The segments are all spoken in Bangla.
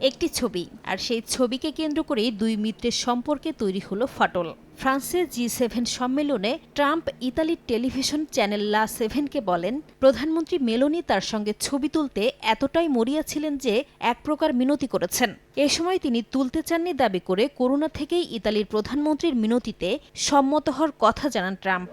একটি ছবি, আর সেই ছবিকে কেন্দ্র করে দুই মিত্রের সম্পর্কে তৈরি হলো ফাটল। ফ্রান্সের G7 সম্মেলনে ট্রাম্প ইতালির টেলিভিশন চ্যানেল লা সেভেনকে বলেন, প্রধানমন্ত্রী মেলোনি তার সঙ্গে ছবি তুলতে এতটাই মরিয়া ছিলেন যে এক প্রকার মিনতি করেছেন। এ সময় তিনি তুলতে চাননি দাবি করে করোনা থেকেই ইতালির প্রধানমন্ত্রীর মিনতিতে সম্মত হওয়ার কথা জানান ট্রাম্প।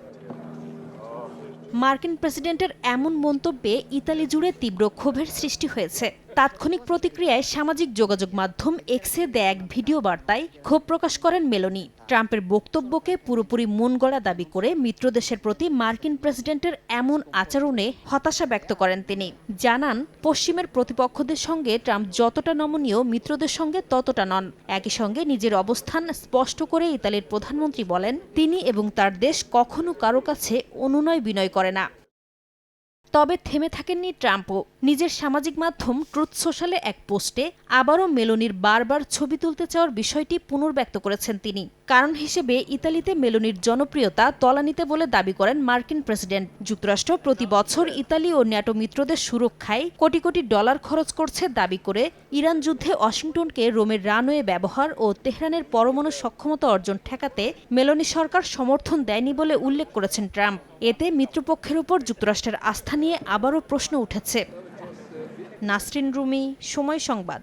মার্কিন প্রেসিডেন্টের এমন মন্তব্যে ইতালি জুড়ে তীব্র ক্ষোভের সৃষ্টি হয়েছে। তাৎক্ষণিক প্রতিক্রিয়ায় সামাজিক যোগাযোগ মাধ্যম এক্সে দেয়া এক ভিডিও বার্তায় ক্ষোভ প্রকাশ করেন মেলোনি। ট্রাম্পের বক্তব্যকে পুরোপুরি মনগড়া দাবি করে মিত্রদেশের প্রতি মার্কিন প্রেসিডেন্টের এমন আচরণে হতাশা ব্যক্ত করেন তিনি। জানান, পশ্চিমের প্রতিপক্ষদের সঙ্গে ট্রাম্প যতটা নমনীয়, মিত্রদের সঙ্গে ততটা নন। একই সঙ্গে নিজের অবস্থান স্পষ্ট করে ইতালির প্রধানমন্ত্রী বলেন, তিনি এবং তার দেশ কখনো কারো কাছে অনুনয় বিনয় করে না। তবে থেমে থাকেননি ট্রাম্পও। নিজের সামাজিক মাধ্যম ট্রুথ সোশ্যালে এক পোস্টে আবারও মেলোনির বারবার ছবি তুলতে চাওয়ার বিষয়টি পুনর্ব্যক্ত করেছেন তিনি। কারণ হিসেবে ইতালিতে মেলোনির জনপ্রিয়তা তলানিতে বলে দাবি করেন মার্কিন প্রেসিডেন্ট। যুক্তরাষ্ট্র প্রতি বছর ইতালি ও ন্যাটো মিত্রদের সুরক্ষায় কোটি কোটি ডলার খরচ করছে দাবি করে ইরান যুদ্ধে ওয়াশিংটনকে রোমের রানওয়ে ব্যবহার ও তেহরানের পরমাণু সক্ষমতা অর্জন ঠেকাতে মেলোনি সরকার সমর্থন দেয়নি বলে উল্লেখ করেছেন ট্রাম্প। এতে মিত্রপক্ষের উপর যুক্তরাষ্ট্রের আস্থা নিয়ে আবারও প্রশ্ন উঠেছে। নাসরিন রুমি, সময় সংবাদ।